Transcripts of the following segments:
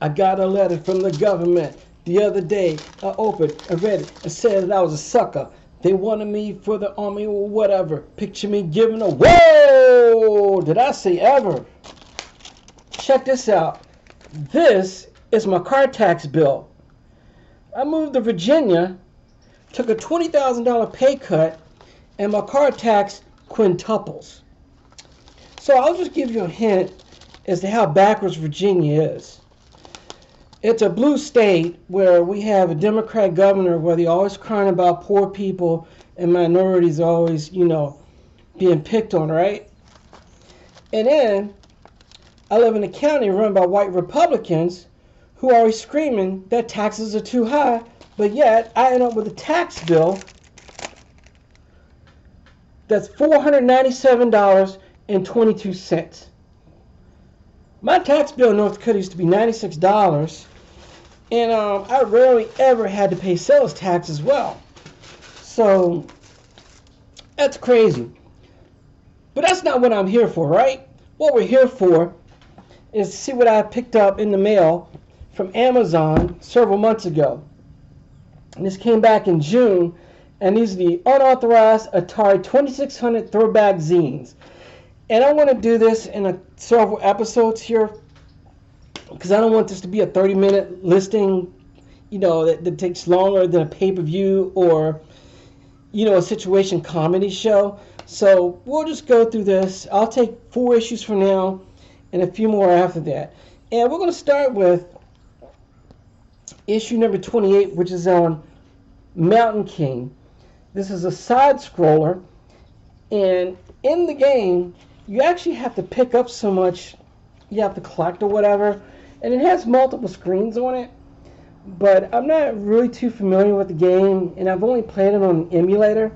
I got a letter from the government the other day. I opened, I read it, and said that I was a sucker. They wanted me for the army or whatever. Picture me giving a whoa! Did I say ever? Check this out. This is my car tax bill. I moved to Virginia, took a $20,000 pay cut, and my car tax quintuples. So I'll just give you a hint as to how backwards Virginia is. It's a blue state where we have a Democrat governor where they're always crying about poor people and minorities always, being picked on, right? And then I live in a county run by white Republicans who are always screaming that taxes are too high, but yet I end up with a tax bill that's $497.22. My tax bill in North Dakota used to be $96, and I rarely ever had to pay sales tax as well. So that's crazy. But that's not what I'm here for, right? What we're here for is to see what I picked up in the mail from Amazon several months ago. And this came back in June, and these are the unauthorized Atari 2600 throwback zines. And I want to do this in several episodes here because I don't want this to be a 30-minute listing, that takes longer than a pay-per-view or, a situation comedy show. So we'll just go through this. I'll take 4 issues for now and a few more after that. And we're going to start with issue number 28, which is on Mountain King. This is a side scroller, and in the game you actually have to pick up so much, you have to collect or whatever, and it has multiple screens on it, but I'm not really too familiar with the game, and I've only played it on an emulator,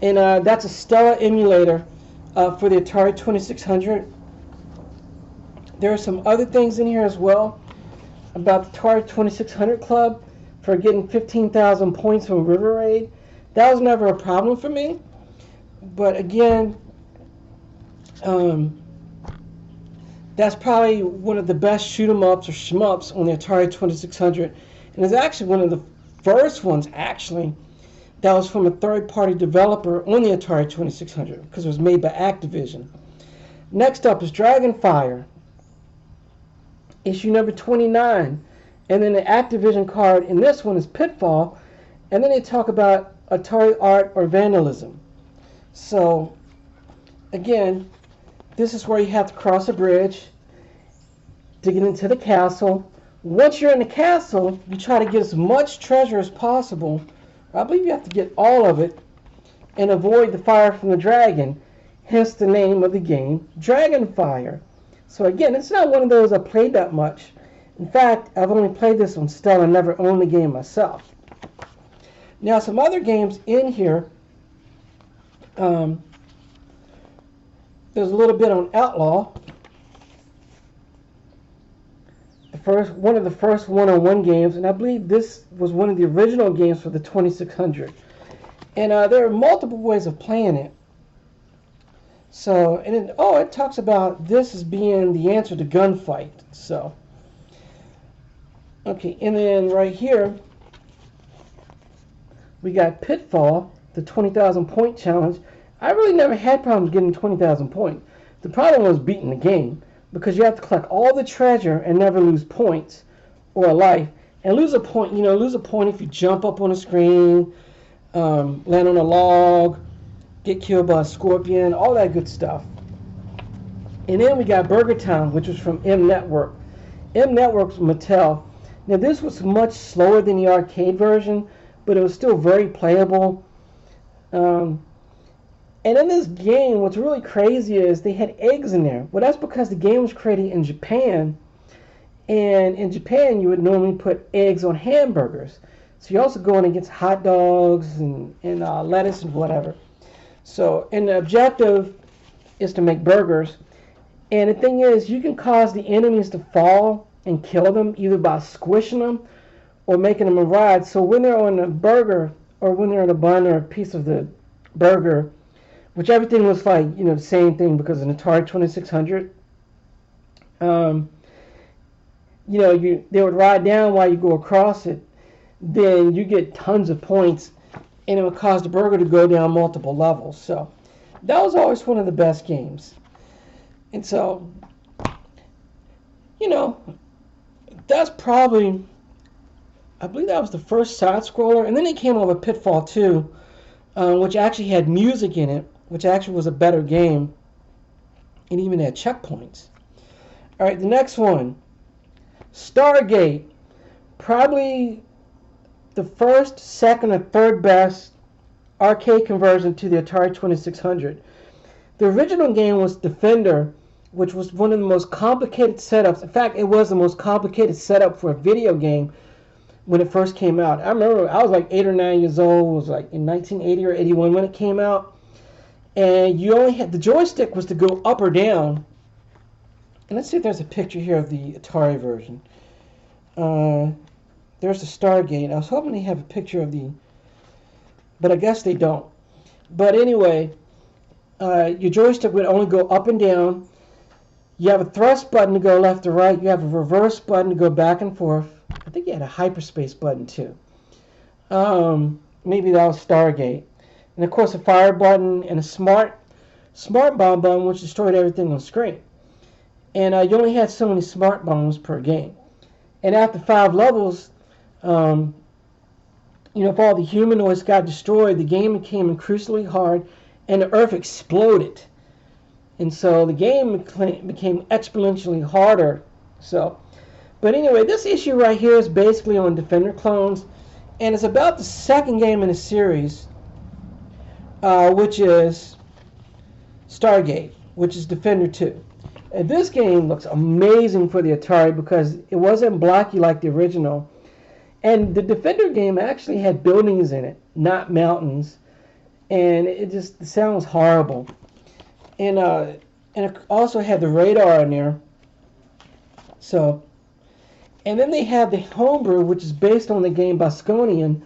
and that's a Stella emulator for the Atari 2600. There are some other things in here as well about the Atari 2600 Club for getting 15,000 points from River Raid. That was never a problem for me, but again, that's probably one of the best shoot 'em ups or shmups on the Atari 2600, and it's actually one of the first ones that was from a third-party developer on the Atari 2600 because it was made by Activision. Next up is Dragonfire, issue number 29, and then the Activision card in this one is Pitfall, and then they talk about Atari art or vandalism. So again, this is where you have to cross a bridge to get into the castle. Once you're in the castle, you try to get as much treasure as possible. I believe you have to get all of it and avoid the fire from the dragon, hence the name of the game, Dragonfire. So again, it's not one of those I played that much. In fact, I've only played this on Stella and never owned the game myself. Now, some other games in here, there's a little bit on Outlaw. One of the first one-on-one games, and I believe this was one of the original games for the 2600. And there are multiple ways of playing it. So, and it talks about this as being the answer to Gunfight. So, okay, and then right here, we got Pitfall, the 20,000 point challenge. I really never had problems getting 20,000 points. The problem was beating the game because you have to collect all the treasure and never lose points or a life. And lose a point if you jump up on a screen, land on a log, get killed by a scorpion, all that good stuff. And then we got Burger Town, which was from M Network. M Network's Mattel. Now this was much slower than the arcade version, but it was still very playable. And in this game, what's really crazy is they had eggs in there. Well, that's because the game was created in Japan, and in Japan you would normally put eggs on hamburgers. So you also go in against hot dogs and lettuce and whatever. So, and the objective is to make burgers. And the thing is, you can cause the enemies to fall and kill them either by squishing them or making them a ride. So when they're on a burger or when they're on a bun or a piece of the burger, which everything was like, the same thing because of an Atari 2600, they would ride down while you go across it, then you get tons of points, and it would cause the burger to go down multiple levels. So that was always one of the best games. And so, that's probably, I believe that was the first side scroller. And then they came out with Pitfall 2, which actually had music in it, which actually was a better game, and even had checkpoints. All right, the next one, Stargate. Probably the first, second, or third best arcade conversion to the Atari 2600. The original game was Defender, which was one of the most complicated setups. In fact, it was the most complicated setup for a video game when it first came out. I remember I was like 8 or 9 years old. It was like in 1980 or 81 when it came out. And you only had, the joystick was to go up or down. And let's see if there's a picture here of the Atari version. There's the Stargate. I was hoping they have a picture of the, but I guess they don't. But anyway, your joystick would only go up and down. You have a thrust button to go left or right. You have a reverse button to go back and forth. I think you had a hyperspace button too. Maybe that was Stargate. And of course a fire button and a smart bomb button, which destroyed everything on screen. And you only had so many smart bombs per game. And after 5 levels, if all the humanoids got destroyed, the game became increasingly hard, and the Earth exploded. And so the game became exponentially harder. But anyway, this issue right here is basically on Defender clones, and it's about the second game in the series, which is Stargate, which is Defender 2. And this game looks amazing for the Atari because it wasn't blocky like the original. And the Defender game actually had buildings in it, not mountains. And the sound was horrible. And it also had the radar in there. And then they have the homebrew, which is based on the game Bosconian,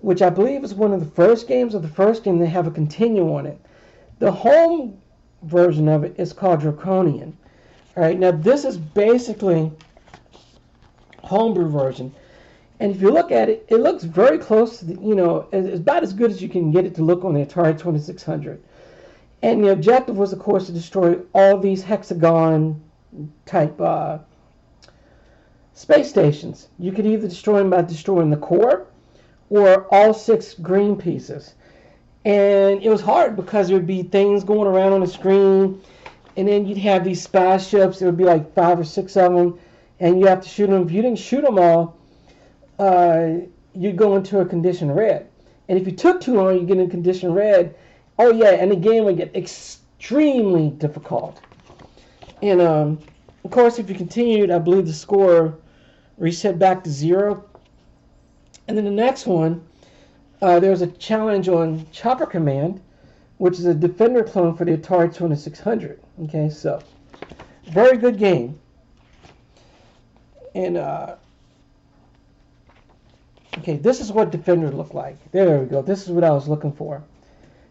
which I believe is one of the first games, or the first game they have a continue on it. The home version of it is called Draconian. All right, now this is basically homebrew version. And if you look at it, it looks very close to it's about as good as you can get it to look on the Atari 2600. And the objective was, of course, to destroy all these hexagon-type space stations. You could either destroy them by destroying the core or all 6 green pieces. And it was hard because there would be things going around on the screen, and then you'd have these spy ships. There would be like 5 or 6 of them, and you have to shoot them. If you didn't shoot them all, you'd go into a condition red. And if you took too long, you'd get in condition red. Oh yeah, and the game would get extremely difficult. And of course, if you continued, I believe the score reset back to 0. And then the next one, there was a challenge on Chopper Command, which is a Defender clone for the Atari 2600. Okay, so very good game. And okay, this is what Defender looked like. There we go. This is what I was looking for.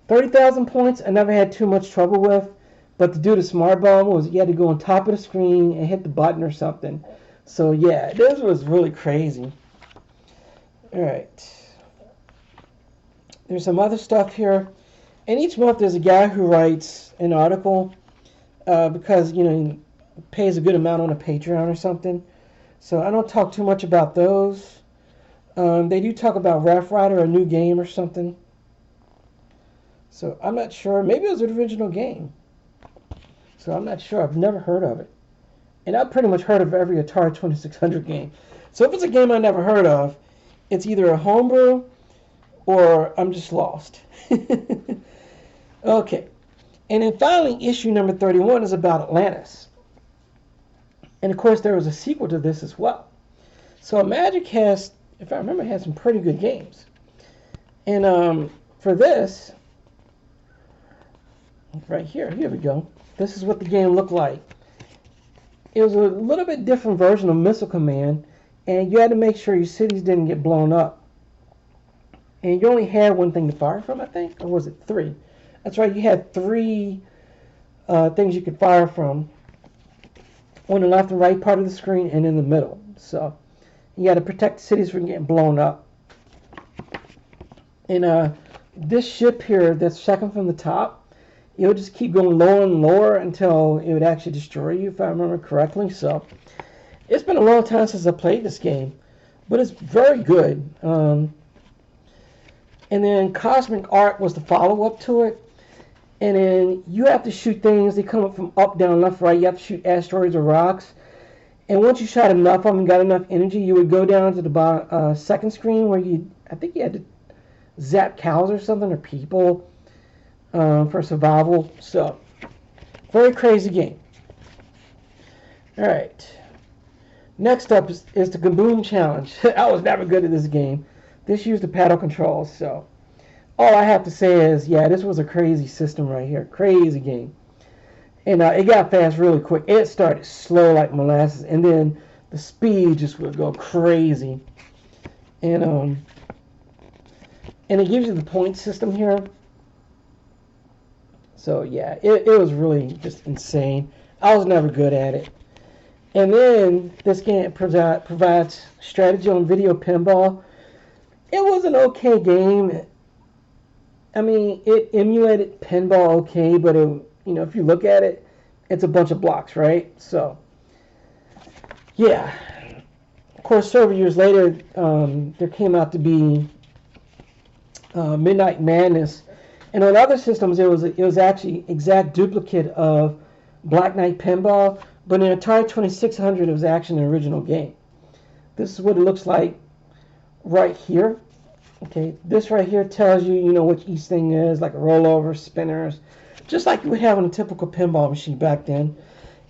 30,000 points. I never had too much trouble with, but to do the smart bomb was you had to go on top of the screen and hit the button or something. So yeah, this was really crazy. All right. There's some other stuff here. And each month there's a guy who writes an article because, he pays a good amount on a Patreon or something. So I don't talk too much about those. They do talk about Rough Rider, a new game or something. So I'm not sure. Maybe it was an original game. So I'm not sure. I've never heard of it. And I've pretty much heard of every Atari 2600 game. So if it's a game I never heard of, it's either a homebrew or I'm just lost. Okay. And then finally, issue number 31 is about Atlantis. And of course, there was a sequel to this as well. So Magic has, if I remember, had some pretty good games. And for this, right here we go. This is what the game looked like. It was a little bit different version of Missile Command, and you had to make sure your cities didn't get blown up. And you only had one thing to fire from, I think, or was it 3? That's right, you had 3 things you could fire from. on the left and right part of the screen and in the middle. So you got to protect the cities from getting blown up. And this ship here, that's second from the top, it would just keep going lower and lower until it would actually destroy you, if I remember correctly. So it's been a long time since I played this game, but it's very good. And then Cosmic Art was the follow-up to it. And then you have to shoot things. They come up from up, down, left, right. You have to shoot asteroids or rocks. And once you shot enough of them and got enough energy, you would go down to the second screen where I think you had to zap cows or something, or people, for survival. So, very crazy game. Alright. Next up is the Kaboom Challenge. I was never good at this game. This used the paddle controls, so all I have to say is, yeah, this was a crazy system right here. Crazy game. And it got fast really quick. It started slow like molasses, and then the speed just would go crazy. And it gives you the point system here. So yeah, it was really just insane. I was never good at it. And then this game provides strategy on video pinball. It was an okay game. I mean, it emulated pinball okay, but if you look at it, it's a bunch of blocks, right? So, yeah. Of course, several years later, there came out to be Midnight Madness, and on other systems, it was actually exact duplicate of Black Knight Pinball, but in Atari 2600, it was actually an original game. This is what it looks like right here. Okay, this right here tells you, what each thing is, like a rollover, spinners, just like you would have on a typical pinball machine back then.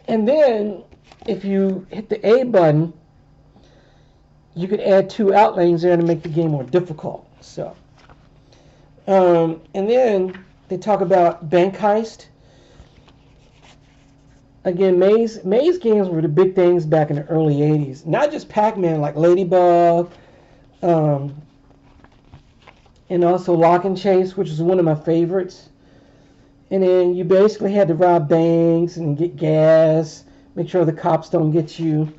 And then, if you hit the A button, you could add 2 outlanes there to make the game more difficult. So, and then they talk about Bank Heist. Again, maze games were the big things back in the early 80s. Not just Pac-Man, like Ladybug, and also Lock and Chase, which is one of my favorites. And then you basically had to rob banks and get gas, make sure the cops don't get you,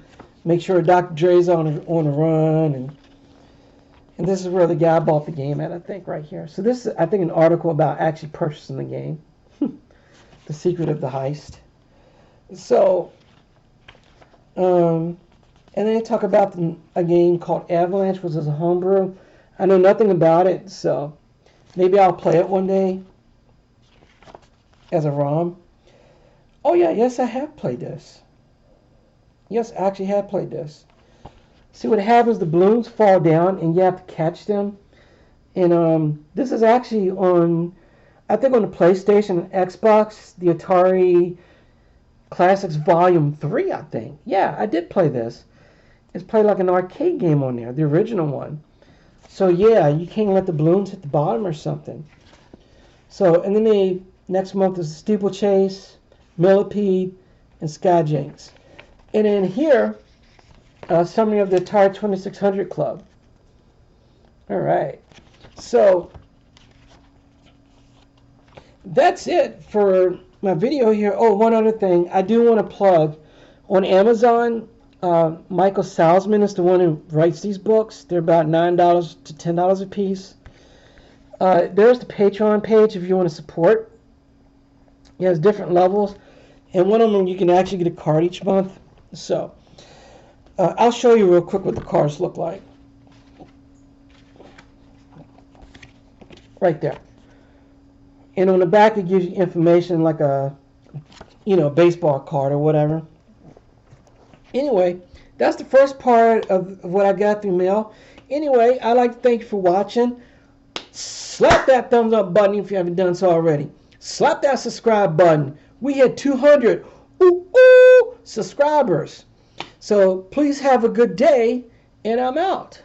make sure Dr. Dre's on the run, and this is where the guy bought the game at, I think, right here. So this is, I think, an article about actually purchasing the game, The Secret of the Heist. So, and then they talk about a game called Avalanche, which is a homebrew. I know nothing about it, so maybe I'll play it one day as a ROM. Oh yeah, yes, I have played this. Yes, I actually have played this. See what happens, the balloons fall down and you have to catch them. And this is actually on, I think on the PlayStation and Xbox, the Atari Classics Volume 3, I think. Yeah, I did play this. It's played like an arcade game on there, the original one. So yeah, you can't let the balloons hit the bottom or something. So, and then next month is Steeplechase, Millipede, and Skyjinx. And in here, a summary of the Atari 2600 Club. Alright, so that's it for my video here. Oh, one other thing, I do want to plug on Amazon. Michael Salzman is the one who writes these books. They're about $9 to $10 a piece. There's the Patreon page if you want to support. He has different levels, and one of them you can actually get a card each month. So I'll show you real quick what the cards look like. Right there. And on the back it gives you information like a baseball card or whatever. Anyway, that's the first part of what I got through mail. Anyway, I'd like to thank you for watching. Slap that thumbs up button if you haven't done so already. Slap that subscribe button. We hit 200 subscribers. So please have a good day, and I'm out.